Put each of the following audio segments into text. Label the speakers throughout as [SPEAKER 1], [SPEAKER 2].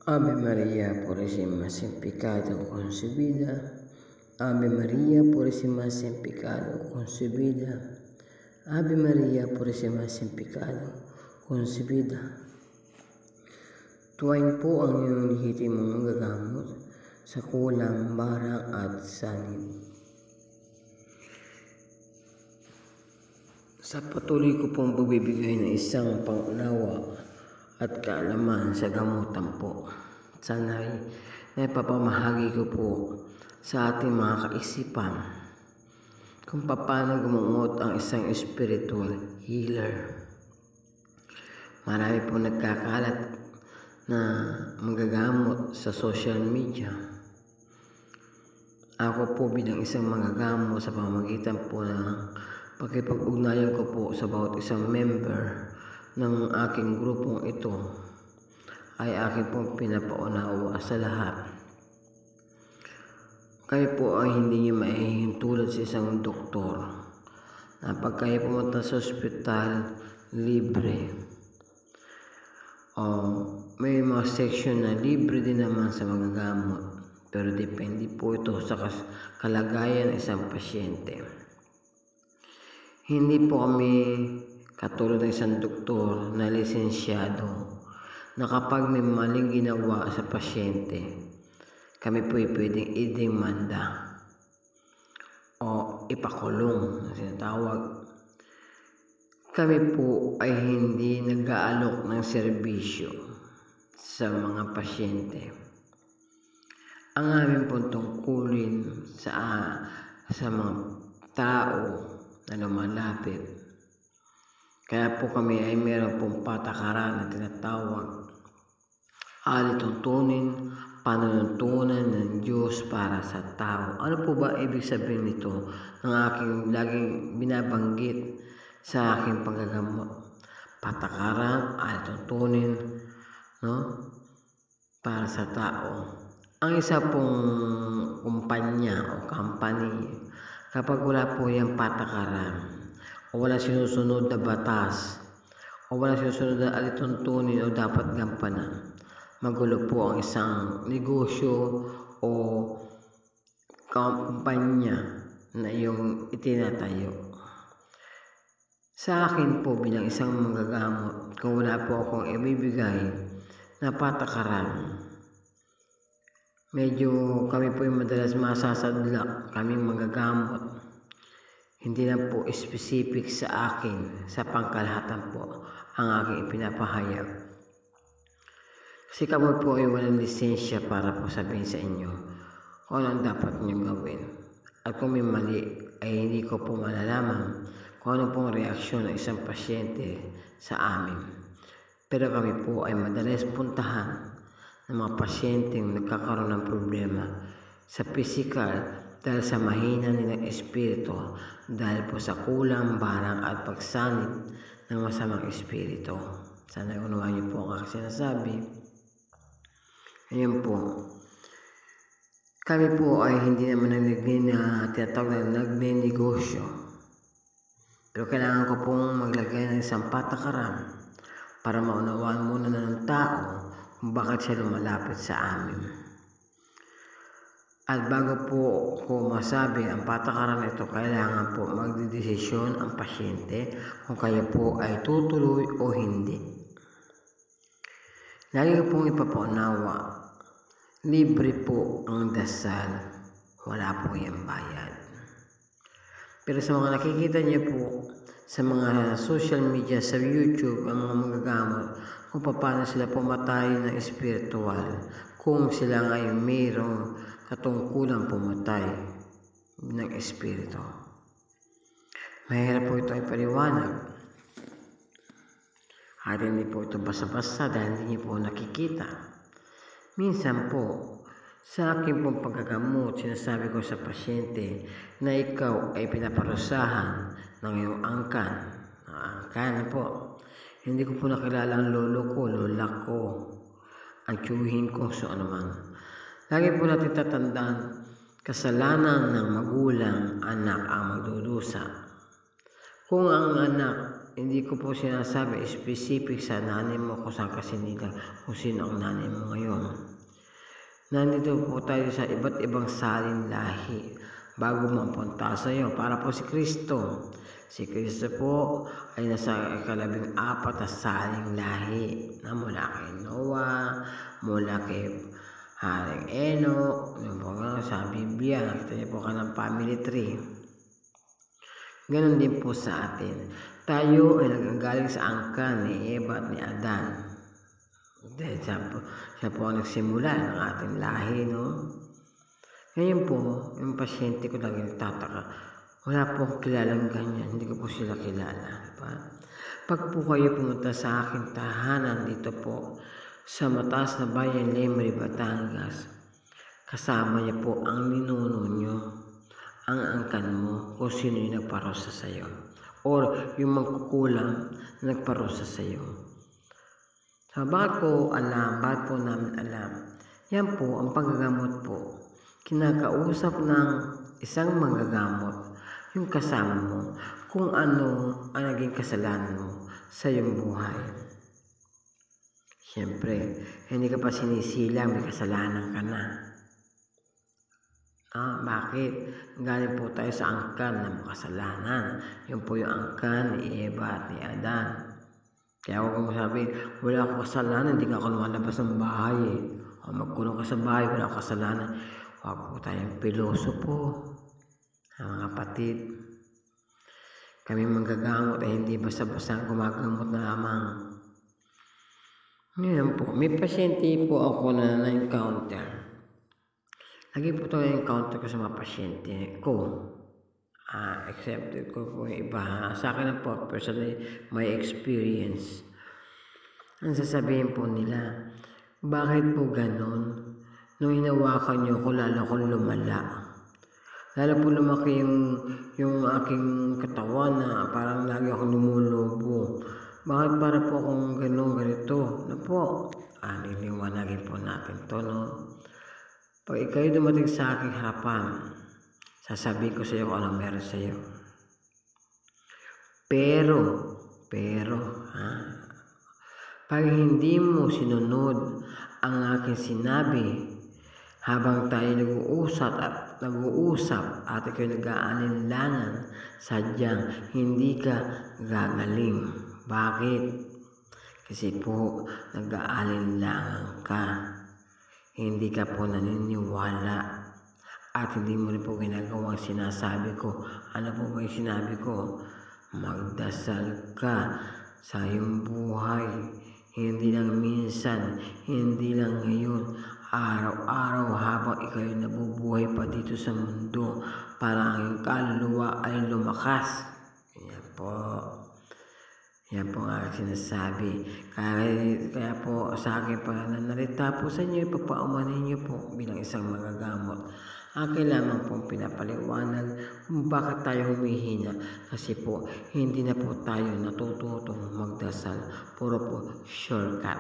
[SPEAKER 1] Ave María Purísima sin pecado concebida. Ave María Purísima sin pecado concebida. Ave María Purísima sin pecado concebida. Tuwain po ang iyong lehitimong magagamot sa kulang, barang at sanib. Sa patuloy ko pong pagbibigay ng isang pangunawa at kaalaman sa gamutan po, sana'y naipapamahagi ko po sa ating mga kaisipan kung paano gumungot ang isang spiritual healer. Marami po nagkakalat na manggagamot sa social media. Ako po bilang isang manggagamot sa pamamagitan po ng pakipag-ugnayan ko po sa bawat isang member ng aking grupong ito ay aking pong pinapaunawa sa lahat. Kayo po ay hindi niyo maihintulad sa isang doktor na pag kayo pumunta sa ospital, libre. May mga section na libre din naman sa mga gamot, pero depende po ito sa kalagayan ng isang pasyente. Hindi po kami katulad ng isang doktor na lisensyado na kapag may maling ginawa sa pasyente, kami po ay pwedeng idemanda o ipakulong na sinatawag. Kami po ay hindi nag-aalok ng serbisyo sa mga pasyente. Ang aming pong tungkulin sa mga tao na lumalapit. Kaya po kami ay meron pong patakaran na tinatawag alituntunin, panuntunan ng Diyos para sa tao. Ano po ba ibig sabihin nito ng aking laging binabanggit sa aking paggagamot? Patakaran, alituntunin, para sa tao. Ang isa pong kumpanya o company, kapag wala po yung patakaran, o wala sinusunod na batas, o wala sinusunod na alituntunin o dapat gampanan, magulo po ang isang negosyo o kumpanya na iyong itinatayo. Sa akin po bilang isang manggagamot, kung wala po akong ibibigay na patakaran, medyo kami po yung madalas masasadlak, kaming manggagamot. Hindi lang po specific sa akin, sa pangkalahatan po ang aking ipinapahayag. Kasi kami po ay walang lisensya para po sabihin sa inyo kung anong dapat nyo gawin. At kung may mali ay hindi ko po malalaman kung ano pong reaksyon ng isang pasyente sa amin. Pero kami po ay madalas puntahan ng mga pasyenteng nagkakaroon ng problema sa physical dahil sa mahina nilang espiritu, dahil po sa kulang, barang at pagsanib ng masamang espiritu. Sana unawaan niyo po ang aking sinasabi. Ngayon po, kami po ay hindi naman tinatawag na nagnenegosyo. Pero kailangan ko pong maglagay ng isang patakaran para maunawaan muna ng tao kung bakit siya lumalapit sa amin. At bago po ko masabi ang patakaran ito, kailangan po magdedesisyon ang pasyente kung kayo po ay tutuloy o hindi. Lagi ko pong ipapaunawa, libre po ang dasal, wala po yung bayad. Pero sa mga nakikita niyo po sa mga social media, sa YouTube, ang mga manggagamot, kung paano sila pumatay ng espiritual, kung sila ngayon mayroong katungkulang pumatay ng espiritu. Mahirap po ito ay paliwanag. At hindi po ito basta-basta dahil hindi niyo po nakikita. Minsan po, sa aking pong paggagamot, sinasabi ko sa pasyente na ikaw ay pinaparusahan ng iyong angkan. Angkan po. Hindi ko po nakilala ang lolo ko, lola ko, ang tiyuhin ko, so ano man. Lagi po natin tatandaan, kasalanan ng magulang, anak ang magdudusa. Kung ang anak hindi ko po sinasabi specific sa nanay mo kung saan kasi nila, kung sino ang nanay mo ngayon. Nandito po tayo sa iba't ibang saling lahi bago mapunta sa iyo. Para po si Kristo. Si Kristo po ay nasa ika-14 na saling lahi na mula kay Noah, mula kay Haring Enoch, sa Biblia, nakita niyo po ka ng family tree. Ganon din po sa atin. Tayo ay nagagaling sa angkan ni Eva at ni Adan. Dahil siya po ang nagsimula ng ating lahi, no? Ngayon po, yung pasyente ko lagi nagtataka, wala po akong kilalang ganyan, hindi ko po sila kilala. Diba? Pag po kayo pumunta sa aking tahanan dito po, sa mataas na bayan, Lemery, Batangas, kasama niya po ang ninuno nyo, ang angkan mo, kung sino yung nagparosa sa'yo. Or yung magkukulang na nagparosa sa'yo. So, bakit po namin alam? Yan po, ang paggagamot po. Kinakausap ng isang manggagamot yung kasama mo kung ano ang naging kasalanan mo sa iyong buhay. Siyempre, hindi ka pa sinisilang, may kasalanan ka na. Bakit? Galing po tayo sa angkan ng kasalanan. Yun po yung angkan ni Eva at ni Adan. Kaya huwag mong sabi, wala akong kasalanan, hindi nga ako lumalabas ng bahay O magkulong ka sa bahay, wala akong kasalanan. Huwag po tayong piloso po. Mga kapatid, kami manggagamot ay hindi basta-basta gumagamot na lamang. Ngayon po, may pasyente po ako na na-encounter. Lagi po ito na-encounter ko sa mga pasyente ko. Accepted ko po yung iba. Sa akin po, personally, my experience. Ang sasabihin po nila, bakit po ganon? Nung hinawakan niyo ko, lalo akong lumala. Lalo po lumaki yung aking katawan na parang lagi akong lumulubo. Bakit para po akong ganito? Na po, niliwanagin po natin to, no? Pag ikaw dumating sa aking harapan, sasabihin ko sa iyo kung ano meron sa iyo. Pero, pag hindi mo sinunod ang aking sinabi, habang tayo nag-uusap at ikaw nag-aalinlangan, sadyang hindi ka gagaling. Bakit? Kasi po, nag-aalinlangan ka. Hindi ka po naniniwala. At hindi mo rin po ginagawa ang sinasabi ko. Ano po ba yung sinabi ko? Magdasal ka sa iyong buhay. Hindi lang minsan, hindi lang ngayon. Araw-araw habang ikaw ay nabubuhay pa dito sa mundo para ang iyong kaluluwa ay lumakas. Yan po ang sinasabi. Kaya po sa akin pananalita po sa inyo, ipapaumanin niyo po bilang isang magagamot. Akin lamang pong pinapaliwanag kung bakit tayo humihina. Kasi po, hindi na po tayo natututong magdasal. Puro po shortcut.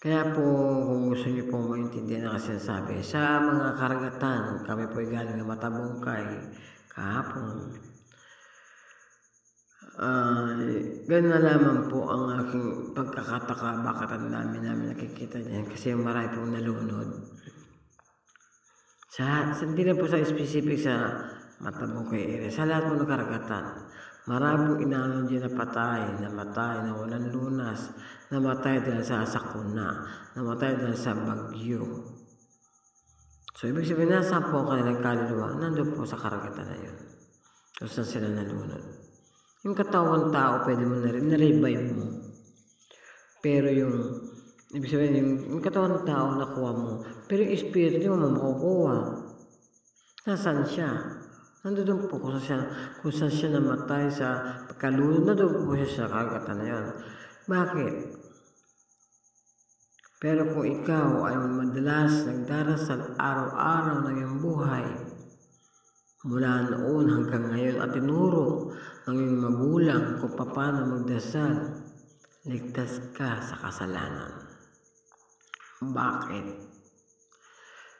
[SPEAKER 1] Kaya po, kung gusto niyo po maintindihan ang sinasabi, sa mga karagatan, kami po ay galing na Matabungkay kahapon. Ganun na lamang po ang aking pagkakataka, bakit ang dami namin nakikita niyan, kasi marami pong nalunod. Hindi na po sa specific sa Matabungkay area, sa lahat po ng karagatan. Marami pong inalon dyan namatay na walang lunas, namatay dahil sa sakuna, namatay dahil sa bagyo. So, ibig sabihin, nasa po ang kanilang kaluluwa, nandun po sa karagatan na yun. So, saan sila nalunod? Yung katawan tao, pwede mo na-revive mo. Pero ibig sabihin, yung katawan tao, nakuha mo. Pero yung espiritu, di mo makukuha. Nasaan siya? Nandun po kung saan siya namatay sa kalulunod, nandun po siya sa karagatan na yun. Bakit? Pero kung ikaw ay madalas nagdarasal araw-araw ng iyong buhay, mula noon hanggang ngayon at tinuro ng iyong magulang kung paano magdasal, ligtas ka sa kasalanan. Bakit?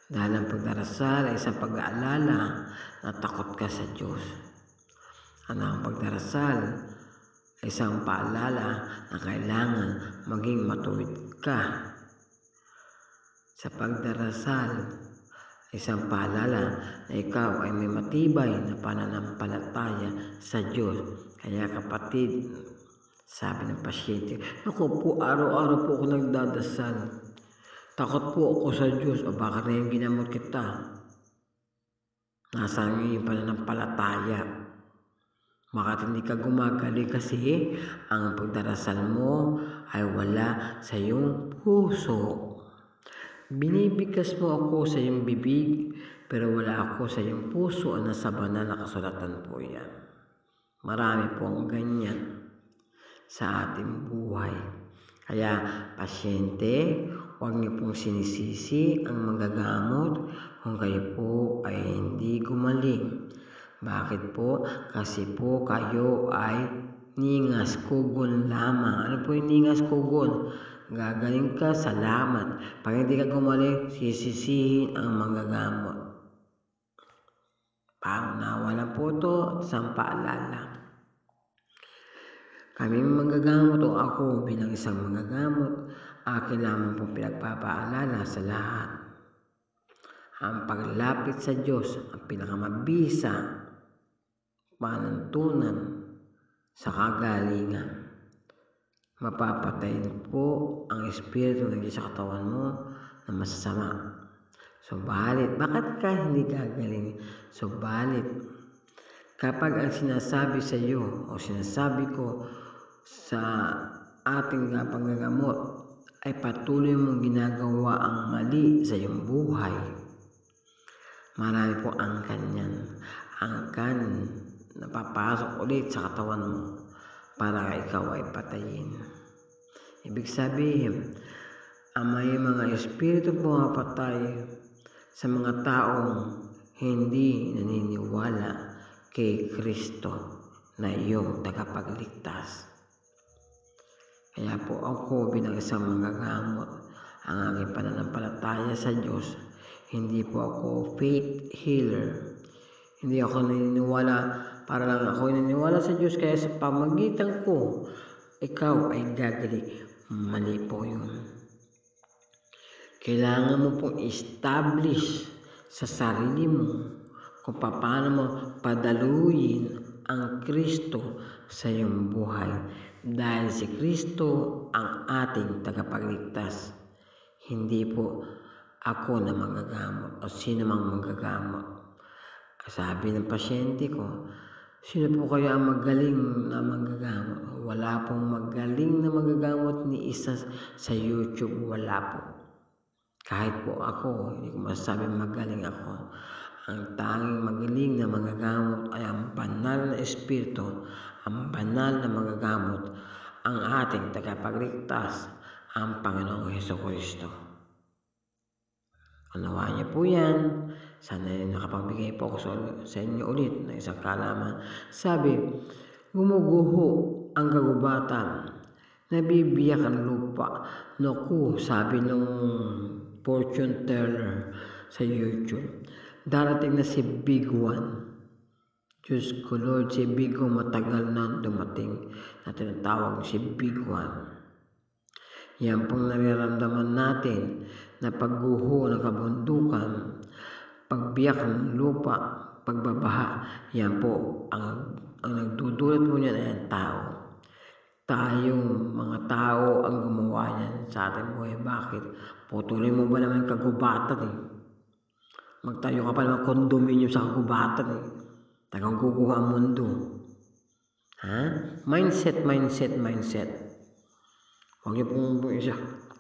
[SPEAKER 1] Dahil ang pagdarasal ay isang pag-aalala na takot ka sa Diyos. Ang pagdarasal ay isang paalala na kailangan maging matuwid ka. Sa pagdarasal ay isang paalala na ikaw ay may matibay na pananampalataya sa Diyos. Kaya kapatid, sabi ng pasyente, "Naku po, araw-araw po ako nagdadasal. Takot po ako sa Diyos." O bakit na yung ginamot kita? Nasaan yung pananampalataya? Bakit hindi ka gumagaling? Kasi ang pagdarasal mo ay wala sa iyong puso. Binibigkas mo ako sa iyong bibig, pero wala ako sa iyong puso. Nasa banal na kasulatan po yan. Marami po ang ganyan sa ating buhay. Kaya pasyente, huwag niyo pong sinisisi ang manggagamot kung kayo po ay hindi gumaling. Bakit po? Kasi po kayo ay ningas kugon lamang. Ano po yung ningas kugon? Gagaling ka, salamat. Pag hindi ka gumaling, sisisihin ang manggagamot. Paunawa lang po ito at isang paalala. Kaming manggagamot o ako bilang isang manggagamot, akin lamang po pinagpapaalala sa lahat. Ang paglapit sa Diyos ang pinakamabisa panuntunan sa kagalingan. Mapapatayin po ang espiritu ng Diyos sa katawan mo na masasama. Subalit, bakit ka hindi gagaling? Subalit, kapag ang sinasabi sa iyo o sinasabi ko sa ating panggagamot ay patuloy mong ginagawa ang mali sa iyong buhay, marami po angkan yan. Angkan na papasok ulit sa katawan mo para ikaw ay patayin. Ibig sabihin, may mga espiritu pumapatay sa mga taong hindi naniniwala kay Kristo na iyong tagapagligtas. Kaya po ako bilang isang manggagamot, ang aking pananampalataya sa Diyos, hindi po ako faith healer. Hindi ako naniniwala para lang ako naniniwala sa Diyos kaya sa pamagitan ko, ikaw ay gagaling. Mali po yun. Kailangan mo pong establish sa sarili mo kung paano mo padaluyin ang Kristo sa iyong buhay. Dahil si Kristo ang ating tagapagligtas. Hindi po ako na manggagamot o sino mang manggagamot. Sabi ng pasyente ko, sino po kaya ang magaling na manggagamot? Wala pong magaling na manggagamot ni isa sa YouTube. Wala po. Kahit po ako, hindi ko masasabi magaling ako. Ang tanging magaling na manggagamot ay ang banal na espiritu, ang banal na manggagamot, ang ating tagapagligtas, ang Panginoong Hesukristo. Unawaan niyo po yan. Sana nakapagbigay po ako sa inyo ulit ng isang kaalaman. Sabi, gumuguho ang kagubatan, nabibiyak ang lupa. Naku, sabi nung fortune teller sa YouTube, darating na si Big One. Diyos ko Lord, si Big One matagal na dumating na tinatawag si Big One. Yan pong nararamdaman natin na pagguho ng kabundukan, pagbiyak ng lupa, pagbabaha, yan po ang nagdudulot po niyan ay ang tao. Tayong mga tao ang gumawa niyan sa ating buhay. Bakit? Putulin mo ba naman kagubatan eh? Magtayo ka pa naman kondominium sa kagubatan eh. Tagang kukuha ang mundo. Ha? Mindset. Huwag niyo pong isa.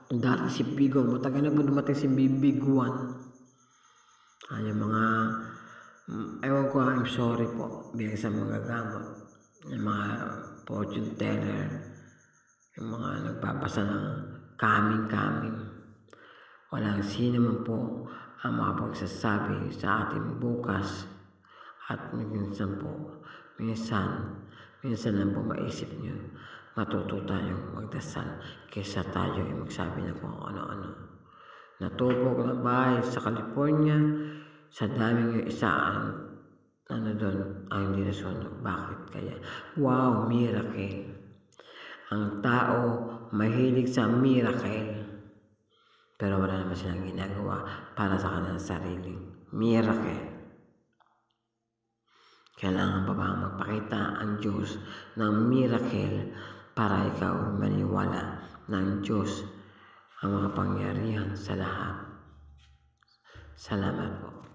[SPEAKER 1] Dati si Big One, matagal na po dumating si Big One. Yung mga, ewan ko, I'm sorry po, bilang sa mga gamot. Yung mga fortune teller, yung mga nagbabasa ng kaming. Walang sino man po ang makapagsasabi sa ating bukas. At minsan lang po maisip nyo, matuto tayong magdasal kaysa tayo ay magsabi na kung ano-ano. natupok na bahay sa California, sa daming isaan doon ang hindi nasunog. Bakit kaya? Wow, miracle. Ang tao mahilig sa miracle, pero wala naman silang ginagawa para sa kanilang sariling miracle. Kailangan pa ba magpakita ang Diyos ng miracle para ikaw maniwala ng Diyos ang makapangyarihan sa lahat? Salamat po.